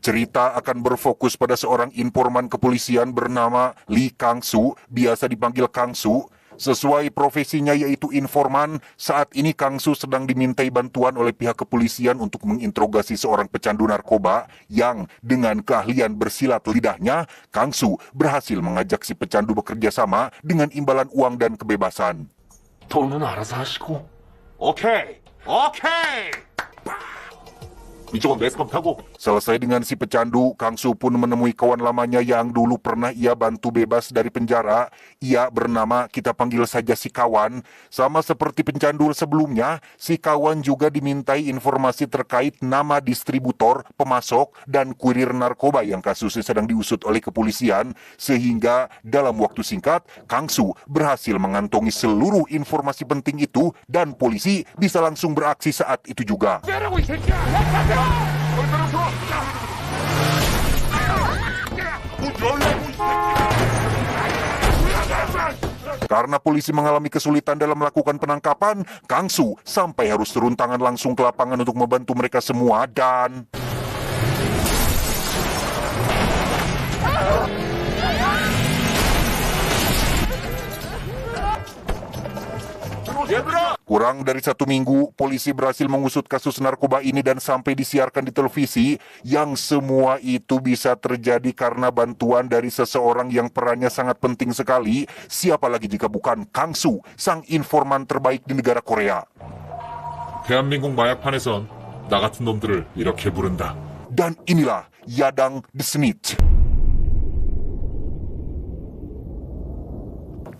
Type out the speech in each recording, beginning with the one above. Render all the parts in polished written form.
Cerita akan berfokus pada seorang informan kepolisian bernama Lee Kang-su, biasa dipanggil Kang-su. Sesuai profesinya yaitu informan, saat ini Kang-su sedang dimintai bantuan oleh pihak kepolisian untuk menginterogasi seorang pecandu narkoba yang dengan keahlian bersilat lidahnya, Kang-su berhasil mengajak si pecandu bekerja sama dengan imbalan uang dan kebebasan. 돈은 알아서 하시고. 오케이. 오케이. 이쪽은 매스컴 타고. Selesai dengan si pecandu, Kang-su pun menemui kawan lamanya yang dulu pernah ia bantu bebas dari penjara. Ia bernama, kita panggil saja si kawan. Sama seperti pencandu sebelumnya, si kawan juga dimintai informasi terkait nama distributor, pemasok, dan kurir narkoba yang kasusnya sedang diusut oleh kepolisian. Sehingga dalam waktu singkat, Kang-su berhasil mengantongi seluruh informasi penting itu dan polisi bisa langsung beraksi saat itu juga. Karena polisi mengalami kesulitan dalam melakukan penangkapan, Kang-su sampai harus turun tangan langsung ke lapangan untuk membantu mereka semua dan... Kurang dari 1 minggu, polisi berhasil mengusut kasus narkoba ini dan sampai disiarkan di televisi, yang semua itu bisa terjadi karena bantuan dari seseorang yang perannya sangat penting sekali. Siapa lagi jika bukan Kang-su, sang informan terbaik di negara Korea. 대한민국 마약판에선 나 같은 놈들을 이렇게 부른다. Dan inilah Yadang the Snitch.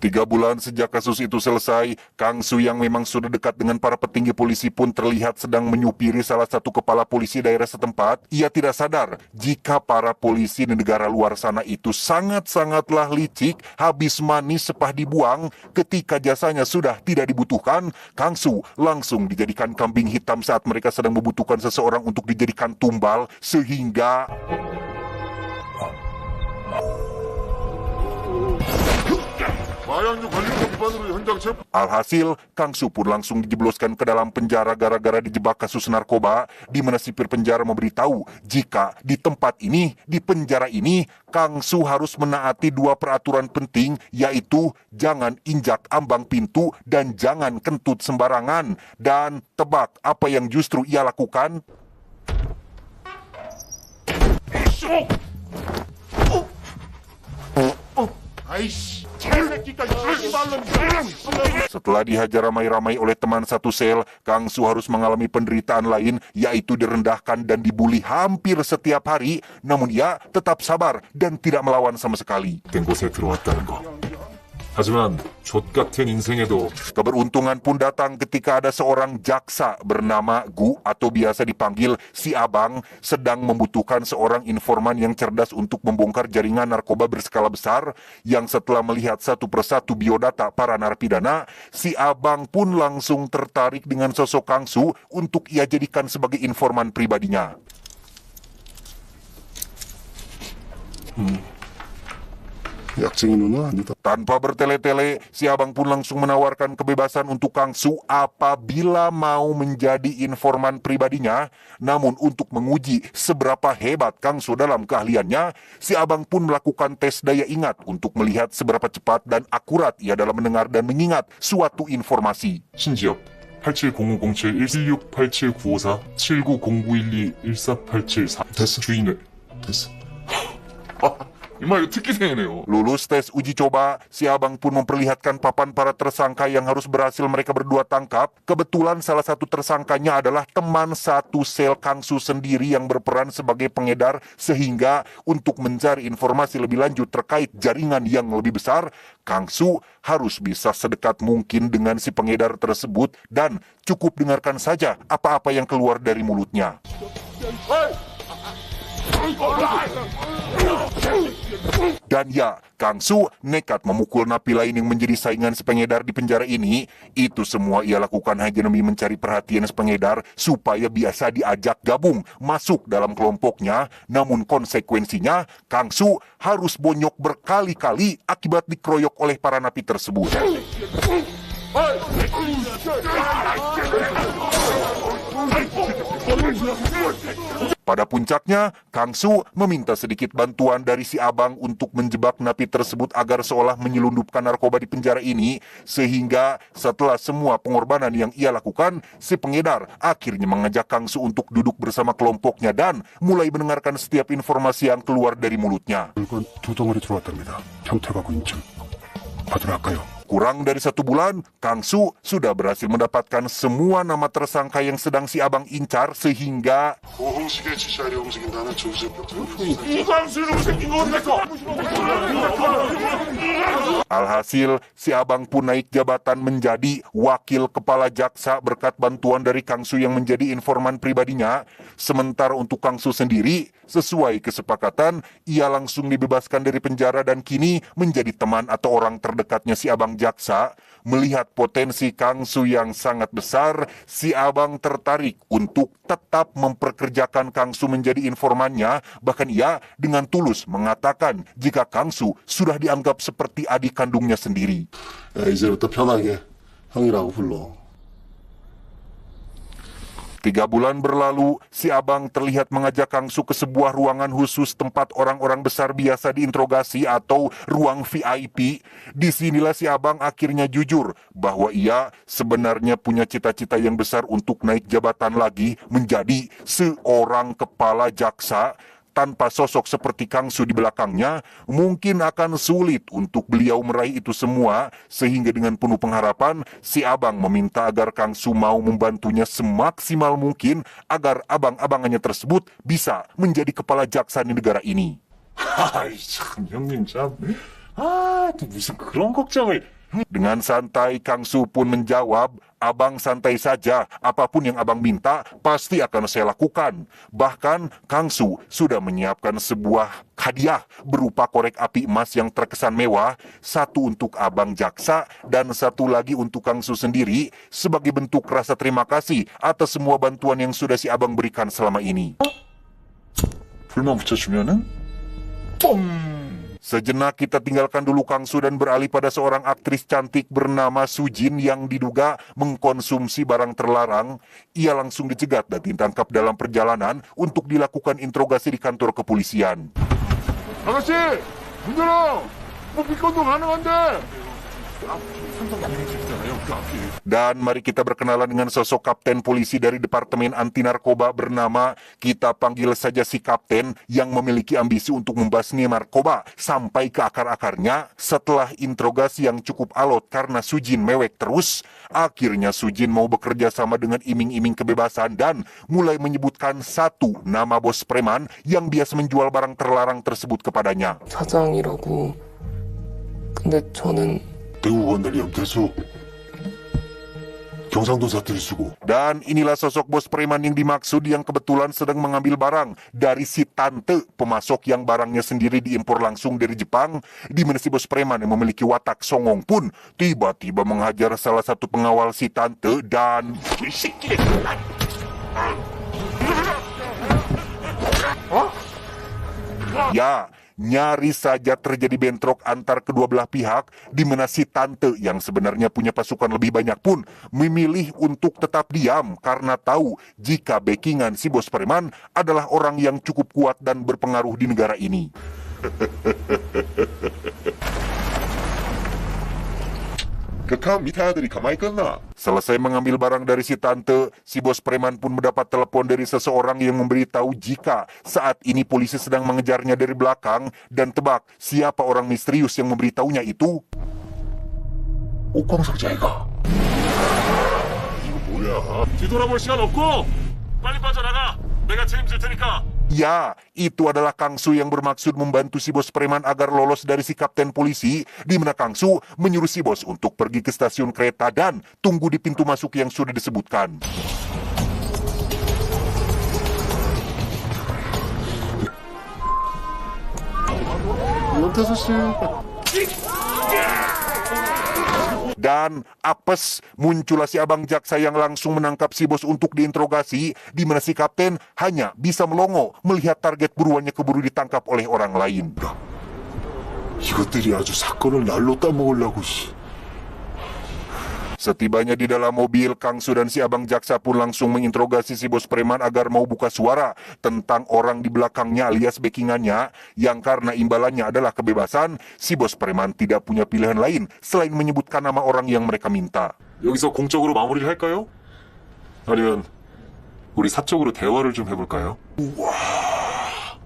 3 bulan sejak kasus itu selesai, Kang-su yang memang sudah dekat dengan para petinggi polisi pun terlihat sedang menyupiri salah satu kepala polisi daerah setempat. Ia tidak sadar jika para polisi di negara luar sana itu sangat-sangatlah licik, habis manis sepah dibuang. Ketika jasanya sudah tidak dibutuhkan, Kang-su langsung dijadikan kambing hitam saat mereka sedang membutuhkan seseorang untuk dijadikan tumbal, sehingga... Alhasil, Kang-su pun langsung dijebloskan ke dalam penjara gara-gara dijebak kasus narkoba, di mana sipir penjara memberitahu jika di tempat ini, di penjara ini, Kang-su harus menaati 2 peraturan penting, yaitu jangan injak ambang pintu dan jangan kentut sembarangan. Dan tebak apa yang justru ia lakukan? Setelah dihajar ramai-ramai oleh teman satu sel, Kang-su harus mengalami penderitaan lain, yaitu direndahkan dan dibuli hampir setiap hari. Namun ia tetap sabar dan tidak melawan sama sekali. 된 곳에 들어왔다는 거. 하지만 족같은 인생에도 Keberuntungan pun datang ketika ada seorang jaksa bernama Gu atau biasa dipanggil si Abang sedang membutuhkan seorang informan yang cerdas untuk membongkar jaringan narkoba berskala besar. Yang setelah melihat satu persatu biodata para narapidana, si Abang pun langsung tertarik dengan sosok Kang-su untuk ia jadikan sebagai informan pribadinya. Tanpa bertele-tele, si Abang pun langsung menawarkan kebebasan untuk Kang-su apabila mau menjadi informan pribadinya. Namun untuk menguji seberapa hebat Kang-su dalam keahliannya, si Abang pun melakukan tes daya ingat untuk melihat seberapa cepat dan akurat ia dalam mendengar dan mengingat suatu informasi. 신지엽 870507 1687 9509212 14874 됐어 주인을 됐어. 이마 이거 특기생이네요. Lulus tes uji coba, si Abang pun memperlihatkan papan para tersangka yang harus berhasil mereka berdua tangkap. Kebetulan salah satu tersangkanya adalah teman satu sel Kang-su sendiri yang berperan sebagai pengedar, sehingga untuk mencari informasi lebih lanjut terkait jaringan yang lebih besar, Kang-su harus bisa sedekat mungkin dengan si pengedar tersebut dan cukup dengarkan saja apa-apa yang keluar dari mulutnya. Dan ya, Kang-su nekat memukul napi lain yang menjadi saingan si pengedar di penjara ini. Itu semua ia lakukan hanya demi mencari perhatian si pengedar supaya biasa diajak gabung masuk dalam kelompoknya. Namun konsekuensinya, Kang-su harus bonyok berkali-kali akibat dikeroyok oleh para napi tersebut. Pada puncaknya, Kang Su meminta sedikit bantuan dari si abang untuk menjebak napi tersebut agar seolah menyelundupkan narkoba di penjara ini, sehingga setelah semua pengorbanan yang ia lakukan, si pengedar akhirnya mengajak Kang Su untuk duduk bersama kelompoknya dan mulai mendengarkan setiap informasi yang keluar dari mulutnya. 물건 두 덩어리 들어왔답니다. 평택하고 인천. 받으러 갈까요? Kurang dari 1 bulan, Kang Su sudah berhasil mendapatkan semua nama tersangka yang sedang si abang incar sehingga 홍식의 지시 아래 움직인다는 조셉부터 alhasil si abang pun naik jabatan menjadi wakil kepala jaksa berkat bantuan dari Kang Su yang menjadi informan pribadinya. Sementara untuk Kang Su sendiri, sesuai kesepakatan, ia langsung dibebaskan dari penjara dan kini menjadi teman atau orang terdekatnya si abang jaksa. Melihat potensi Kang Su yang sangat besar, si abang tertarik untuk tetap memperkerjakan Kang Su menjadi informannya. Bahkan ia dengan tulus mengatakan jika Kang Su sudah dianggap seperti adik kandungnya sendiri. 야, 이제부터 편하게 형이라고 불러. 3 bulan berlalu, si abang terlihat mengajak Kang Su ke sebuah ruangan khusus tempat orang-orang besar biasa diinterogasi atau ruang VIP. Disinilah si abang akhirnya jujur bahwa ia sebenarnya punya cita-cita yang besar untuk naik jabatan lagi menjadi seorang kepala jaksa. Tanpa sosok seperti Kang Su di belakangnya, mungkin akan sulit untuk beliau meraih itu semua, sehingga dengan penuh pengharapan, si abang meminta agar Kang Su mau membantunya semaksimal mungkin agar abang-abangannya tersebut bisa menjadi kepala jaksa di negara ini. 아이, 참, 형님 참. 아, 또 무슨 그런 걱정을. Dengan santai, Kang Su pun menjawab, abang santai saja, apapun yang abang minta, pasti akan saya lakukan. Bahkan, Kang Su sudah menyiapkan sebuah hadiah berupa korek api emas yang terkesan mewah, 1 untuk abang jaksa, dan 1 lagi untuk Kang Su sendiri, sebagai bentuk rasa terima kasih atas semua bantuan yang sudah si abang berikan selama ini. 불만 붙여주면은, 뽕! Sejenak kita tinggalkan dulu Kang Su dan beralih pada seorang aktris cantik bernama Sujin yang diduga mengkonsumsi barang terlarang. Ia langsung dicegat dan ditangkap dalam perjalanan untuk dilakukan interogasi di kantor kepolisian. 아가씨! 문 열어! 뭐 밀건도 가능한데! Dan mari kita berkenalan dengan sosok kapten polisi dari Departemen Anti Narkoba bernama, kita panggil saja si kapten, yang memiliki ambisi untuk membasmi narkoba sampai ke akar-akarnya. Setelah interogasi yang cukup alot karena Sujin mewek terus, akhirnya Sujin mau bekerja sama dengan iming-iming kebebasan dan mulai menyebutkan 1 nama bos preman yang biasa menjual barang terlarang tersebut kepadanya. 사장이라고. 근데 저는 대구 건달이 염태수 경상도 사투리 쓰고 Dan inilah sosok bos preman yang dimaksud yang kebetulan sedang mengambil barang dari si tante pemasok yang barangnya sendiri diimpor langsung dari Jepang, di mana si bos preman yang memiliki watak songong pun tiba-tiba menghajar salah satu pengawal si tante dan ya, nyaris saja terjadi bentrok antar kedua belah pihak, di mana si tante yang sebenarnya punya pasukan lebih banyak pun memilih untuk tetap diam karena tahu jika backingan si bos preman adalah orang yang cukup kuat dan berpengaruh di negara ini. 그렇다면 밑에 아들이 가만히 있겠나? Selesai mengambil barang dari si tante, si bos preman pun mendapat telepon dari seseorang yang memberitahu jika saat ini polisi sedang mengejarnya dari belakang. Dan tebak siapa orang misterius yang memberitahunya itu? 옥광석 자이가 이거 뭐야? 뒤돌아볼 시간 없고, 빨리 빠져나가. 내가 책임질 테니까. Ya, itu adalah Kang Su yang bermaksud membantu si bos preman agar lolos dari si kapten polisi, di mana Kang Su menyuruh si bos untuk pergi ke stasiun kereta dan tunggu di pintu masuk yang sudah disebutkan. 염태수 씨 Dan apes, muncullah si abang jaksa yang langsung menangkap si bos untuk diinterogasi, di mana si kapten hanya bisa melongo melihat target buruannya keburu ditangkap oleh orang lain. 이것들이 아주 사건을 날로 따먹으려고 씨. Setibanya di dalam mobil, Kang Su dan si abang jaksa pun langsung menginterogasi si bos preman agar mau buka suara tentang orang di belakangnya alias backingannya, yang karena imbalannya adalah kebebasan, si bos preman tidak punya pilihan lain selain menyebutkan nama orang yang mereka minta. 여기서 공적으로 마무리를 할까요? 아니면 우리 사적으로 대화를 좀 해볼까요?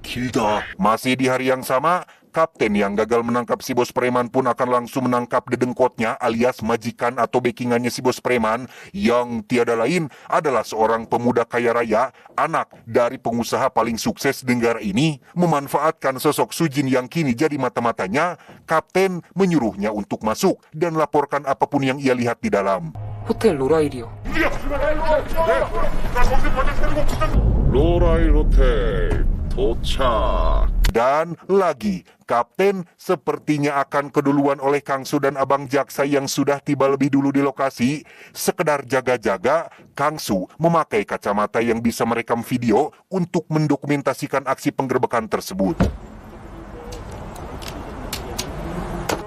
Gilda. Masih di hari yang sama, kapten yang gagal menangkap si bos preman pun akan langsung menangkap dedengkotnya alias majikan atau backingannya si bos preman, yang tiada lain adalah seorang pemuda kaya raya, anak dari pengusaha paling sukses di negara ini. Memanfaatkan sosok Sujin yang kini jadi mata-matanya, kapten menyuruhnya untuk masuk dan laporkan apapun yang ia lihat di dalam. 호텔 로라일이요. 로라일 호텔 도착. Dan lagi, kapten sepertinya akan keduluan oleh Kang Su dan abang jaksa yang sudah tiba lebih dulu di lokasi. Sekedar jaga-jaga, Kang Su memakai kacamata yang bisa merekam video untuk mendokumentasikan aksi penggerbekan tersebut.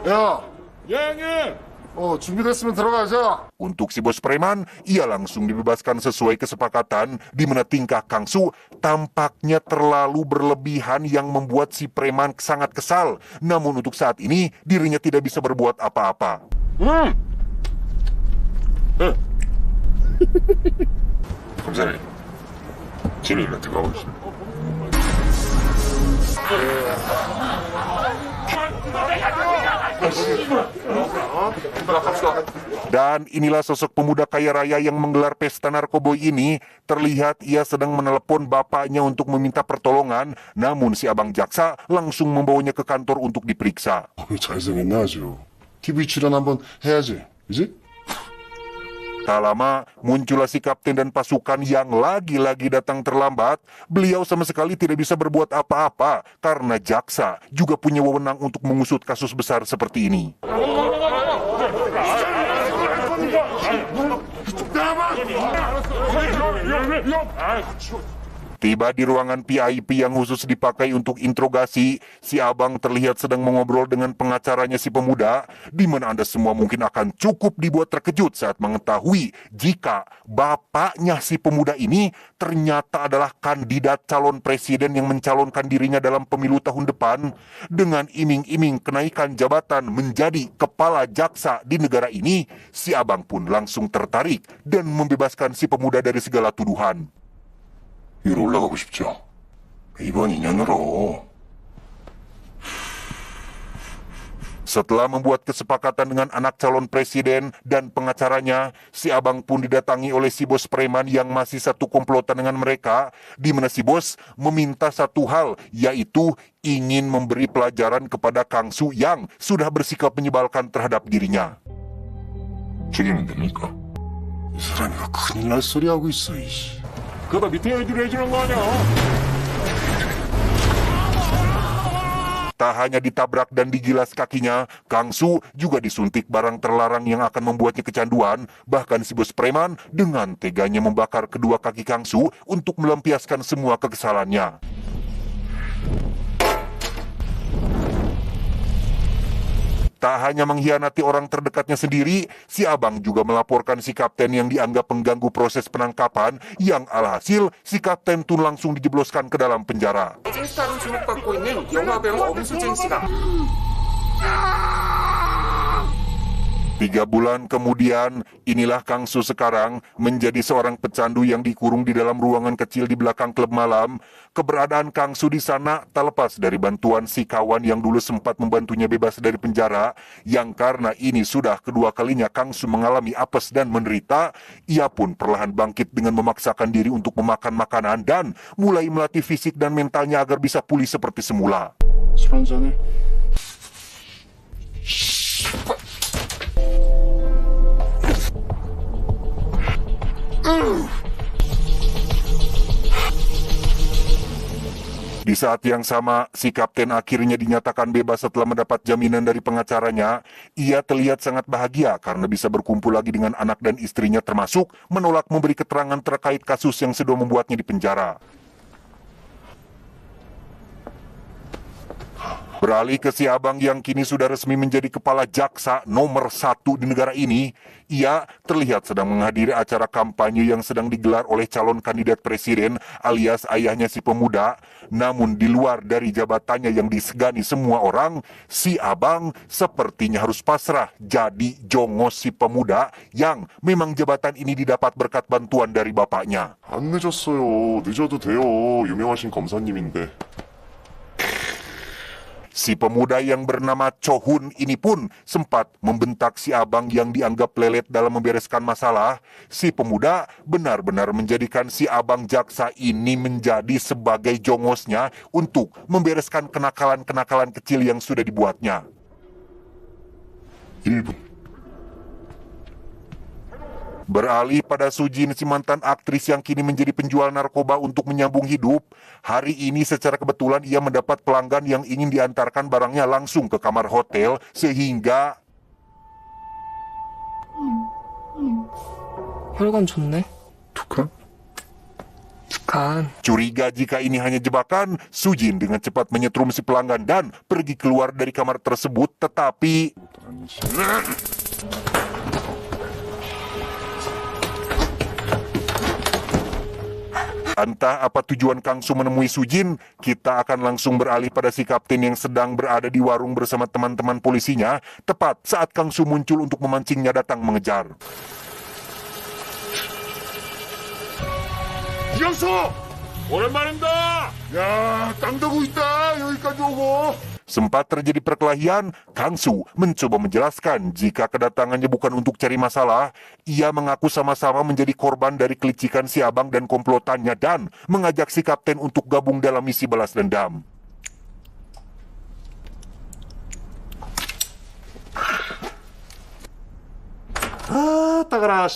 야, 예, 형님! 준비됐으면 들어가자. Untuk si bos preman, ia langsung dibebaskan sesuai kesepakatan, di mana tingkah Kang Su tampaknya terlalu berlebihan yang membuat si preman sangat kesal. Namun untuk saat ini, dirinya tidak bisa berbuat apa-apa. 검사님, 진위 이벤트 가고 있습니다. Dan inilah sosok pemuda kaya raya yang menggelar pesta narkoboy ini. Terlihat ia sedang menelepon bapaknya untuk meminta pertolongan, namun si abang jaksa langsung membawanya ke kantor untuk diperiksa. 잘생겼네 아주. TV 출연 한번 해야지, 그지? Tak lama, muncullah si kapten dan pasukan yang lagi-lagi datang terlambat. Beliau sama sekali tidak bisa berbuat apa-apa, karena jaksa juga punya wewenang untuk mengusut kasus besar seperti ini. Tiba di ruangan VIP yang khusus dipakai untuk interogasi, si abang terlihat sedang mengobrol dengan pengacaranya si pemuda, di mana Anda semua mungkin akan cukup dibuat terkejut saat mengetahui jika bapaknya si pemuda ini ternyata adalah kandidat calon presiden yang mencalonkan dirinya dalam pemilu tahun depan. Dengan iming-iming kenaikan jabatan menjadi kepala jaksa di negara ini, si abang pun langsung tertarik dan membebaskan si pemuda dari segala tuduhan. 위로 올라가고 싶죠. 이번 인연으로. Setelah membuat kesepakatan dengan anak calon presiden dan pengacaranya, si abang pun didatangi oleh si bos preman yang masih satu komplotan dengan mereka, di mana si bos meminta satu hal, yaitu ingin memberi pelajaran kepada Kang Su yang sudah bersikap menyebalkan terhadap dirinya. 죽이면 됩니까? 이 사람이가 큰일 날 소리 하고 있어, 이씨. 그러다 밑에 애들이 해주는 거 아니야? Tak hanya ditabrak dan digilas kakinya, Kang Su juga disuntik barang terlarang yang akan membuatnya kecanduan. Bahkan si bos preman dengan teganya membakar kedua kaki Kang Su untuk melampiaskan semua kekesalannya. Tak hanya mengkhianati orang terdekatnya sendiri, si abang juga melaporkan si kapten yang dianggap pengganggu proses penangkapan, yang alhasil si kapten pun langsung dijebloskan ke dalam penjara. 찐스타로 주목받고 있는 영화배우 엄수진 씨가 3 bulan kemudian, inilah Kang Su sekarang menjadi seorang pecandu yang dikurung di dalam ruangan kecil di belakang klub malam. Keberadaan Kang Su di sana tak lepas dari bantuan si kawan yang dulu sempat membantunya bebas dari penjara, yang karena ini sudah kedua kalinya Kang Su mengalami apes dan menderita. Ia pun perlahan bangkit dengan memaksakan diri untuk memakan makanan dan mulai melatih fisik dan mentalnya agar bisa pulih seperti semula. 술 한잔해. Di saat yang sama, si kapten akhirnya dinyatakan bebas setelah mendapat jaminan dari pengacaranya. Ia terlihat sangat bahagia karena bisa berkumpul lagi dengan anak dan istrinya, termasuk menolak memberi keterangan terkait kasus yang sudah membuatnya di penjara. Beralih ke si abang yang kini sudah resmi menjadi kepala jaksa nomor 1 di negara ini, ia terlihat sedang menghadiri acara kampanye yang sedang digelar oleh calon kandidat presiden alias ayahnya si pemuda. Namun di luar dari jabatannya yang disegani semua orang, si abang sepertinya harus pasrah jadi jongos si pemuda yang memang jabatan ini didapat berkat bantuan dari bapaknya. 안 늦었어요. 늦어도 돼요. 유명하신 검사님인데. Si pemuda yang bernama Chohun ini pun sempat membentak si abang yang dianggap lelet dalam membereskan masalah. Si pemuda benar-benar menjadikan si abang jaksa ini menjadi sebagai jongosnya untuk membereskan kenakalan-kenakalan kecil yang sudah dibuatnya. 1분. Beralih pada Sujin, si mantan aktris yang kini menjadi penjual narkoba untuk menyambung hidup. Hari ini secara kebetulan ia mendapat pelanggan yang ingin diantarkan barangnya langsung ke kamar hotel sehingga 혈관 좋네. 북한? 북한. curiga jika ini hanya jebakan. Sujin dengan cepat menyetrum si pelanggan dan pergi keluar dari kamar tersebut, tetapi entah apa tujuan Kang Su menemui Sujin, kita akan langsung beralih pada si kapten yang sedang berada di warung bersama teman-teman polisinya, tepat saat Kang Su muncul untuk memancingnya datang mengejar. 이영수! 오랜만입니다. 야, 땅다고 있다. 여기까지 오고. Sempat terjadi perkelahian, Kang Su mencoba menjelaskan jika kedatangannya bukan untuk cari masalah. Ia mengaku sama-sama menjadi korban dari kelicikan si abang dan komplotannya dan mengajak si kapten untuk gabung dalam misi balas dendam. 따가라.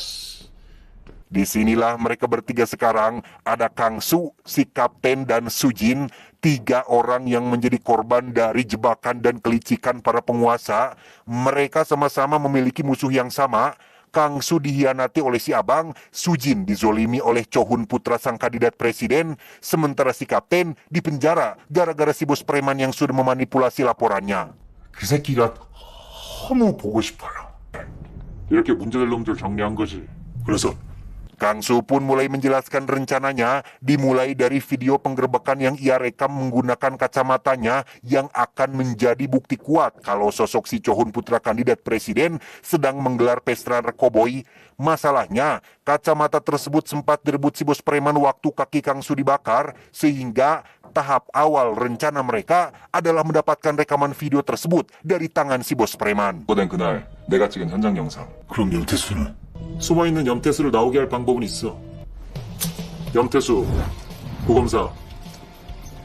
Disinilah mereka bertiga sekarang, ada Kang Su, si kapten dan Sujin, 3 orang yang menjadi korban dari jebakan dan kelicikan para penguasa. Mereka sama-sama memiliki musuh yang sama. Kang Su dihianati oleh si abang, Sujin dizolimi oleh Chohun putra sang kandidat presiden, sementara si kapten dipenjara gara-gara si bos preman yang sudah memanipulasi laporannya. 그 새끼가 너무 보고 싶어요. 이렇게 문제될 놈들 정리한 거지. 그래서 Kang Su pun mulai menjelaskan rencananya, dimulai dari video penggerbekan yang ia rekam menggunakan kacamatanya yang akan menjadi bukti kuat kalau sosok si Chohun putra kandidat presiden sedang menggelar pesta rekoboi. Masalahnya, kacamata tersebut sempat direbut si bos preman waktu kaki Kang Su dibakar, sehingga tahap awal rencana mereka adalah mendapatkan rekaman video tersebut dari tangan si bos preman. 보낸 그날 내가 찍은 현장 영상. 그럼 염태수는? 숨어있는 염태수를 나오게 할 방법은 있어. 염태수, 고검사,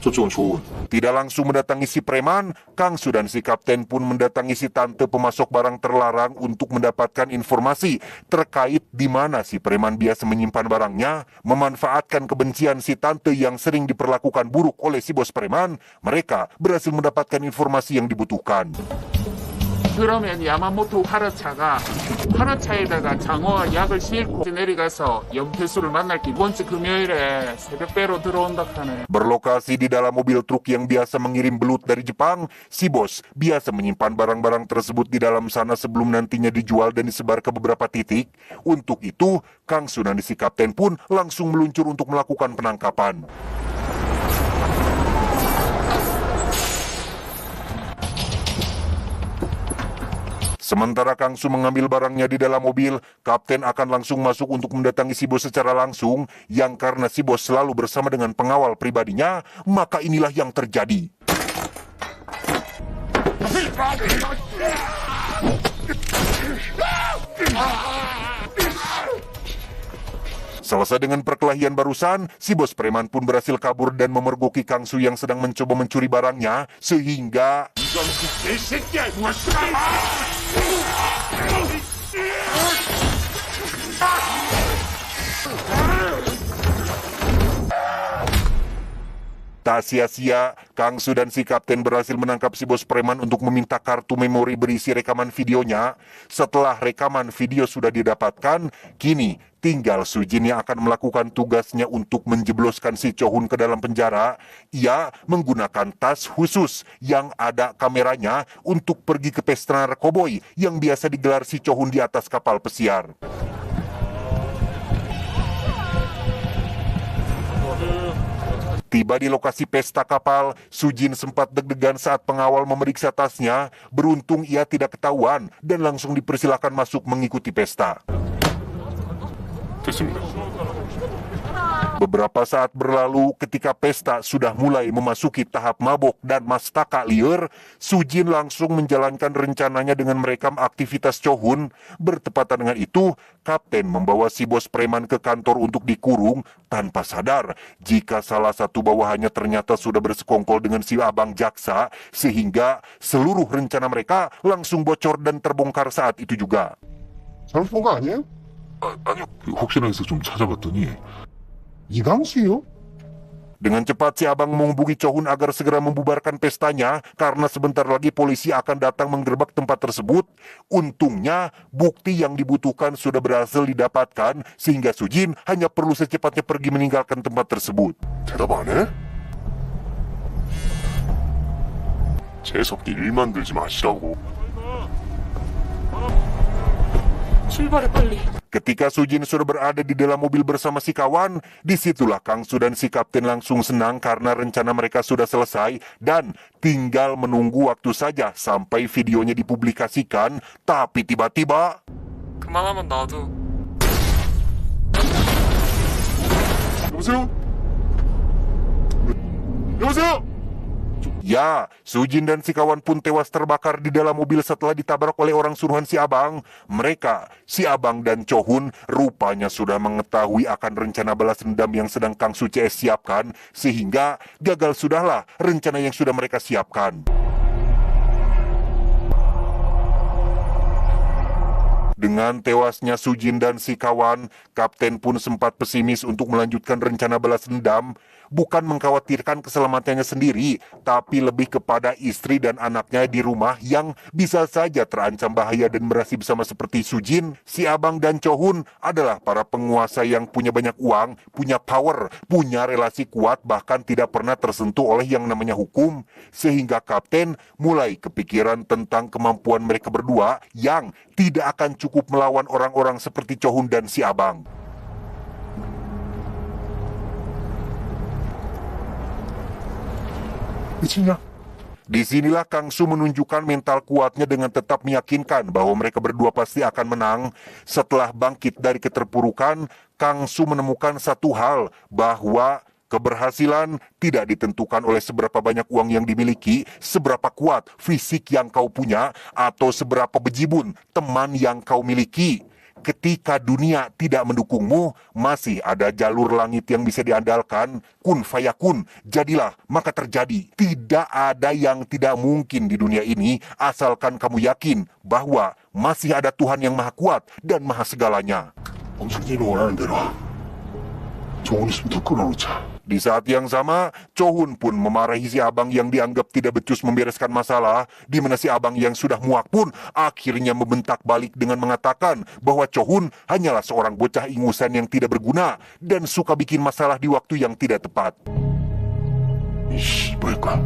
저쪽은 조은. Tidak langsung mendatangi si preman, Kang Su dan si kapten pun mendatangi si tante pemasok barang terlarang untuk mendapatkan informasi terkait di mana si preman biasa menyimpan barangnya. Memanfaatkan kebencian si tante yang sering diperlakukan buruk oleh si bos preman, mereka berhasil mendapatkan informasi yang dibutuhkan. 그러면 야마모토 화라차에다가 장어와 약을 싣고 내려가서 염태수를 만날게 이번 주 금요일에 새벽배로 들어온다 하네. Berlokasi di dalam mobil truk yang biasa mengirim belut dari Jepang, si bos biasa menyimpan barang-barang tersebut di dalam sana sebelum nantinya dijual dan disebar ke beberapa titik. Untuk itu, Kang Su dan si kapten pun langsung meluncur untuk melakukan penangkapan. Sementara Kang Su mengambil barangnya di dalam mobil, kapten akan langsung masuk untuk mendatangi si bos secara langsung, yang karena si bos selalu bersama dengan pengawal pribadinya, maka inilah yang terjadi. Selesai dengan perkelahian barusan, si bos preman pun berhasil kabur dan memergoki Kang Su yang sedang mencoba mencuri barangnya, sehingga Tak sia-sia, Kang Su dan si kapten berhasil menangkap si bos preman untuk meminta kartu memori berisi rekaman videonya. Setelah rekaman video sudah didapatkan, kini tinggal Sujin yang akan melakukan tugasnya untuk menjebloskan si Cho-hun ke dalam penjara. Ia menggunakan tas khusus yang ada kameranya untuk pergi ke pesta narkoboy yang biasa digelar si Cho-hun di atas kapal pesiar. Tiba di lokasi pesta kapal, Sujin sempat deg-degan saat pengawal memeriksa tasnya. Beruntung ia tidak ketahuan dan langsung dipersilakan masuk mengikuti pesta. 됐습니다. Beberapa saat berlalu ketika pesta sudah mulai memasuki tahap mabok dan mastaka liar, Sujin langsung menjalankan rencananya dengan merekam aktivitas Cho-hun. Bertepatan dengan itu, kapten membawa si bos preman ke kantor untuk dikurung tanpa sadar jika salah satu bawahannya ternyata sudah bersekongkol dengan si abang jaksa, sehingga seluruh rencana mereka langsung bocor dan terbongkar saat itu juga. 잘못 본 거 아니에요? 아니요. 혹시나 해서 좀 찾아봤더니 이강수요? Dengan cepat si abang menghubungi Cho-hun agar segera membubarkan pestanya karena sebentar lagi polisi akan datang menggerebek tempat tersebut. Untungnya bukti yang dibutuhkan sudah berhasil didapatkan sehingga Sujin hanya perlu secepatnya pergi meninggalkan tempat tersebut. 대답 안 해? 재수없게 일 만들지 마시라고. 출발해 빨리. Ketika Sujin sudah berada di dalam mobil bersama si kawan, disitulah Kang Su dan si kapten langsung senang karena rencana mereka sudah selesai dan tinggal menunggu waktu saja sampai videonya dipublikasikan. Tapi tiba-tiba 그만하면 나도. 여보세요? 여보세요? ya, Sujin dan si kawan pun tewas terbakar di dalam mobil setelah ditabrak oleh orang suruhan si abang. Mereka, si abang dan Cho-hun, rupanya sudah mengetahui akan rencana balas dendam yang sedang Kang Su CS siapkan, sehingga gagal sudahlah rencana yang sudah mereka siapkan. Dengan tewasnya Sujin dan si kawan, kapten pun sempat pesimis untuk melanjutkan rencana balas dendam. Bukan mengkhawatirkan keselamatannya sendiri, tapi lebih kepada istri dan anaknya di rumah yang bisa saja terancam bahaya dan beraksi bersama seperti Sujin. Si abang dan Cho-hun adalah para penguasa yang punya banyak uang, punya power, punya relasi kuat, bahkan tidak pernah tersentuh oleh yang namanya hukum. Sehingga kapten mulai kepikiran tentang kemampuan mereka berdua yang tidak akan cukup melawan orang-orang seperti Cho-hun dan si abang. 미치냐? Disinilah Kang Su menunjukkan mental kuatnya dengan tetap meyakinkan bahwa mereka berdua pasti akan menang. Setelah bangkit dari keterpurukan, Kang Su menemukan satu hal, bahwa keberhasilan tidak ditentukan oleh seberapa banyak uang yang dimiliki, seberapa kuat fisik yang kau punya, atau seberapa bejibun teman yang kau miliki. Ketika dunia tidak mendukungmu, masih ada jalur langit yang bisa diandalkan. Kun fayakun, jadilah maka terjadi. Tidak ada yang tidak mungkin di dunia ini, asalkan kamu yakin bahwa masih ada Tuhan yang maha kuat dan maha segalanya. 엄청진이 원하는 대로 좋은 있으면 더 끊어놓자. Di saat yang sama, Cho-hun pun memarahi si abang yang dianggap tidak becus membereskan masalah, di mana si abang yang sudah muak pun akhirnya membentak balik dengan mengatakan bahwa Cho-hun hanyalah seorang bocah ingusan yang tidak berguna dan suka bikin masalah di waktu yang tidak tepat. 이씨, 뭘까?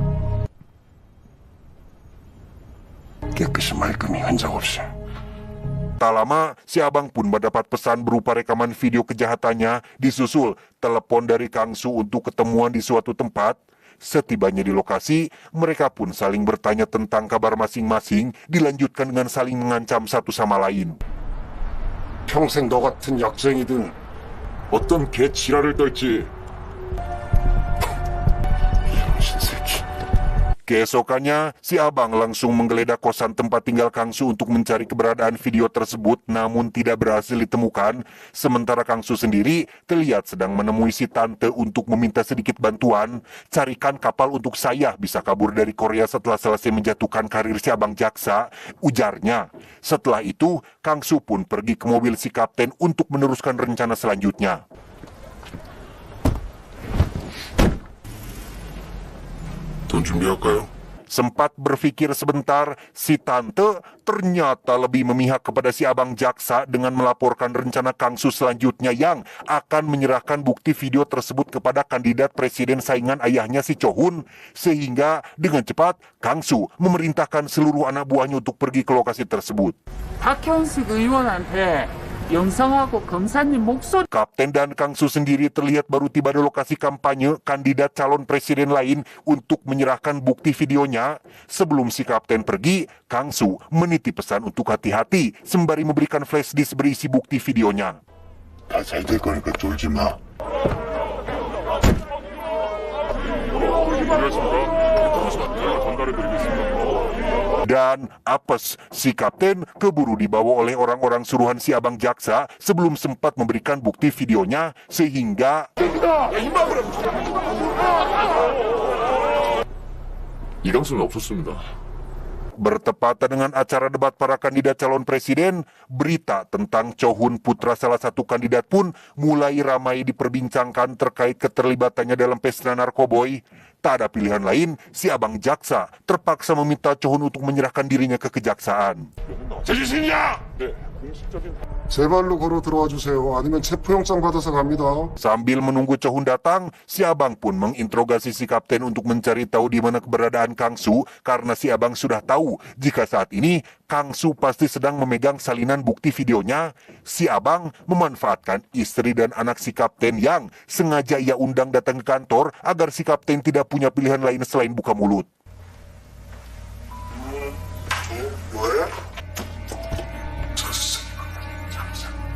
깨끗이 말끔히 흔적 없이. Tak lama, si abang pun mendapat pesan berupa rekaman video kejahatannya, disusul telepon dari Kang Su untuk ketemuan di suatu tempat. Setibanya di lokasi, mereka pun saling bertanya tentang kabar masing-masing, dilanjutkan dengan saling mengancam satu sama lain. 평생 너 같은 약쟁이든 어떤 개 지랄을 떨지. 병신 새끼. Keesokannya, si abang langsung menggeledah kosan tempat tinggal Kang Su untuk mencari keberadaan video tersebut, namun tidak berhasil ditemukan. Sementara Kang Su sendiri terlihat sedang menemui si tante untuk meminta sedikit bantuan. Carikan kapal untuk saya bisa kabur dari Korea setelah selesai menjatuhkan karir si abang jaksa, ujarnya. Setelah itu, Kang Su pun pergi ke mobil si kapten untuk meneruskan rencana selanjutnya. 돈 준비할까요? Sempat berpikir sebentar, si tante ternyata lebih memihak kepada si abang jaksa dengan melaporkan rencana Kangsu selanjutnya yang akan menyerahkan bukti video tersebut kepada kandidat presiden saingan ayahnya si Chohun. Sehingga dengan cepat Kangsu memerintahkan seluruh anak buahnya untuk pergi ke lokasi tersebut. 박현숙 의원한테 영상하고 검사님 목소리 Kapten dan Kangsu sendiri terlihat baru tiba di lokasi kampanye kandidat calon presiden lain untuk menyerahkan bukti videonya. Sebelum si Kapten pergi, Kangsu menitip pesan untuk hati-hati sembari memberikan flash disk berisi bukti videonya. 다 잘 될 거니까 쫄지 마. Dan apes, si Kapten keburu dibawa oleh orang-orang suruhan si abang jaksa sebelum sempat memberikan bukti videonya sehingga 이강수는 없었습니다. bertepatan dengan acara debat para kandidat calon presiden, berita tentang Chohun putra salah satu kandidat pun mulai ramai diperbincangkan terkait keterlibatannya dalam pesta narkoboy. Tak ada pilihan lain, si abang jaksa terpaksa meminta Chohun untuk menyerahkan dirinya ke kejaksaan. 제 짓이냐? 제 발로 걸어 들어와 주세요. 아니면 체포영장 받아서 갑니다. Sambil menunggu Chohun datang, si abang pun menginterogasi si kapten untuk mencari tahu di mana keberadaan Kangsu karena si abang sudah tahu jika saat ini Kangsu pasti sedang memegang salinan bukti videonya. Si abang memanfaatkan istri dan anak si kapten yang sengaja ia undang datang ke kantor agar si kapten tidak punya pilihan lain selain buka mulut.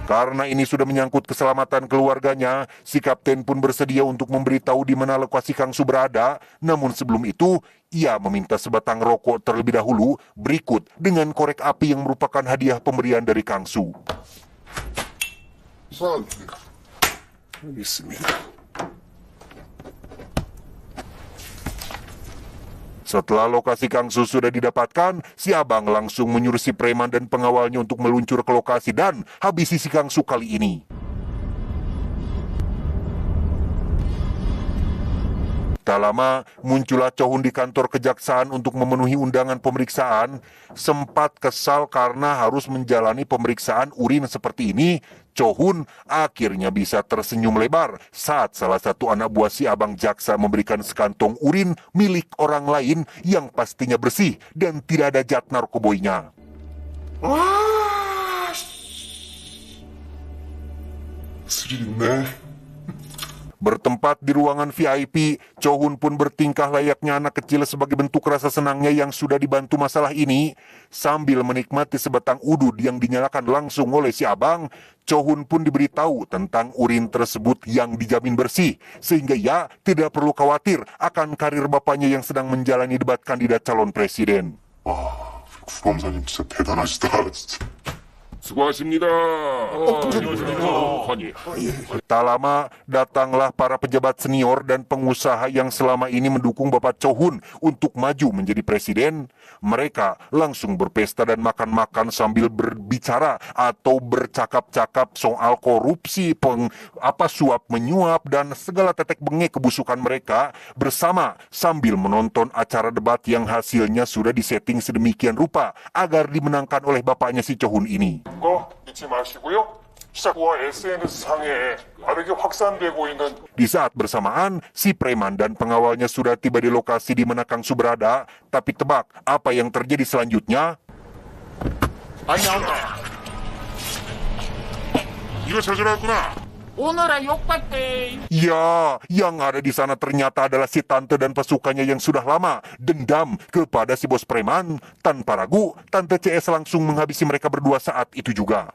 Karena ini sudah menyangkut keselamatan keluarganya, si kapten pun bersedia untuk memberitahu di mana lokasi Kangsu berada. Namun sebelum itu, ia meminta sebatang rokok terlebih dahulu, berikut dengan korek api yang merupakan hadiah pemberian dari Kangsu. 우선 여기 있습니다. Setelah lokasi Kangsu sudah didapatkan, si abang langsung menyuruh si preman dan pengawalnya untuk meluncur ke lokasi dan habisi si Kangsu kali ini. Tak lama, muncullah Chohun di kantor kejaksaan untuk memenuhi undangan pemeriksaan. Sempat kesal karena harus menjalani pemeriksaan urin seperti ini, Chohun akhirnya bisa tersenyum lebar saat salah satu anak buah si abang jaksa memberikan sekantong urin milik orang lain yang pastinya bersih dan tidak ada zat narkoboinya. 스릴 있네. Bertempat di ruangan VIP, Chohun pun bertingkah layaknya anak kecil sebagai bentuk rasa senangnya yang sudah dibantu masalah ini. Sambil menikmati sebatang udud yang dinyalakan langsung oleh si abang, Chohun pun diberitahu tentang urin tersebut yang dijamin bersih, sehingga ia tidak perlu khawatir akan karir bapaknya yang sedang menjalani debat kandidat calon presiden. 구검사님 진짜 대단하시다. 진짜. 수고하십니다. 환희. Tak lama, datanglah para pejabat senior dan pengusaha yang selama ini mendukung Bapak Chohun untuk maju menjadi presiden. Mereka langsung berpesta dan makan-makan sambil berbicara atau bercakap-cakap soal korupsi, suap menyuap, dan segala tetek bengek kebusukan mereka bersama sambil menonton acara debat yang hasilnya sudah disetting sedemikian rupa agar dimenangkan oleh bapaknya si Chohun ini. 거 잊지 마시고요. 시작과 SNS상에 빠르게 확산되고 있는 Di saat bersamaan, si preman dan pengawalnya sudah tiba di lokasi di mana Kangsu berada. Tapi tebak, apa yang terjadi selanjutnya? 이거 저질렀구나. 오너라 욕받대. Ya, yang ada di sana ternyata adalah si tante dan pasukannya yang sudah lama dendam kepada si bos preman. Tanpa ragu, tante CS langsung menghabisi mereka berdua saat itu juga.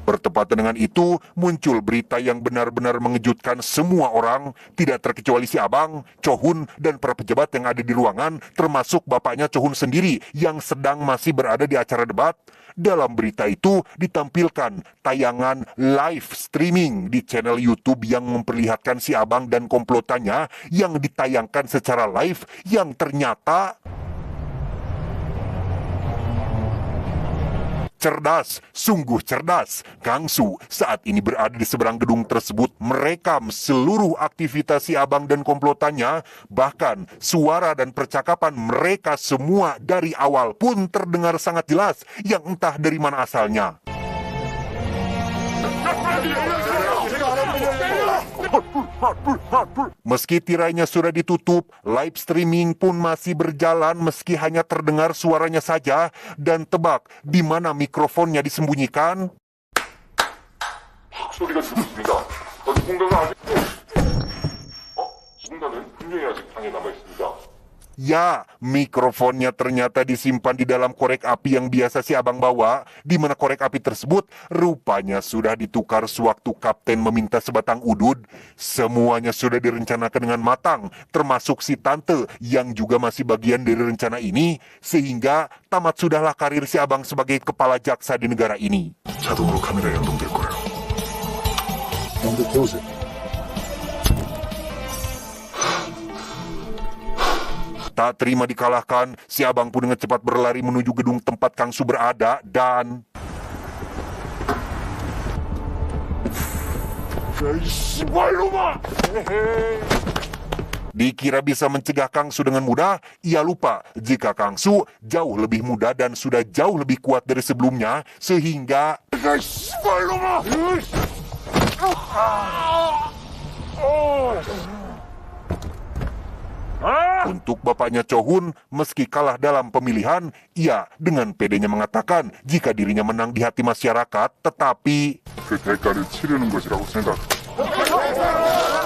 Bertepatan dengan itu, muncul berita yang benar-benar mengejutkan semua orang, tidak terkecuali si abang, Chohun, dan para pejabat yang ada di ruangan, termasuk bapaknya Chohun sendiri yang sedang masih berada di acara debat. Dalam berita itu ditampilkan tayangan live streaming di channel YouTube yang memperlihatkan si abang dan komplotannya yang ditayangkan secara live yang ternyata Cerdas, sungguh cerdas. Kang Su saat ini berada di seberang gedung tersebut merekam seluruh aktivitas si abang dan komplotannya. Bahkan suara dan percakapan mereka semua dari awal pun terdengar sangat jelas yang entah dari mana asalnya. Meski tirainya sudah ditutup, live streaming pun masih berjalan meski hanya terdengar suaranya saja. Dan tebak di mana mikrofonnya disembunyikan? 소리가 들렸습니다. 누군가가 아직 누군가는 분명히 아직 방에 남아 있습니다. Ya, mikrofonnya ternyata disimpan di dalam korek api yang biasa si abang bawa, di mana korek api tersebut rupanya sudah ditukar sewaktu kapten meminta sebatang udud. Semuanya sudah direncanakan dengan matang, termasuk si tante yang juga masih bagian dari rencana ini, sehingga tamat sudahlah karir si abang sebagai kepala jaksa di negara ini. 자동으로 카메라에 연동될 거예요. 먼저 태우세요. Tak terima dikalahkan, si abang pun dengan cepat berlari menuju gedung tempat Kang Su berada dan... Dikira bisa mencegah Kang Su dengan mudah, ia lupa jika Kang Su jauh lebih muda dan sudah jauh lebih kuat dari sebelumnya, sehingga... Untuk bapaknya Cho Hun, meski kalah dalam pemilihan, ia dengan pedenya mengatakan jika dirinya menang di hati masyarakat, tetapi... 그 대가를 치르는 것이라고 생각.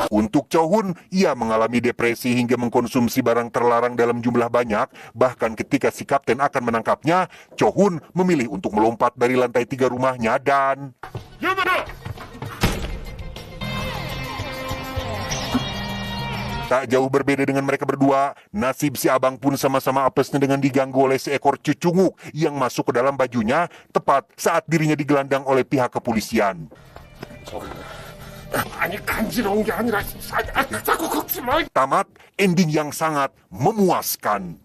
Untuk Cho Hun, ia mengalami depresi hingga mengkonsumsi barang terlarang dalam jumlah banyak. Bahkan ketika si kapten akan menangkapnya, Cho Hun memilih untuk melompat dari lantai 3 rumahnya dan... Tak jauh berbeda dengan mereka berdua, nasib si abang pun sama-sama apesnya dengan diganggu oleh seekor cucunguk yang masuk ke dalam bajunya tepat saat dirinya digelandang oleh pihak kepolisian. 아니 간지러운 게 아니라 자꾸 긁지 마. Tamat ending yang sangat memuaskan.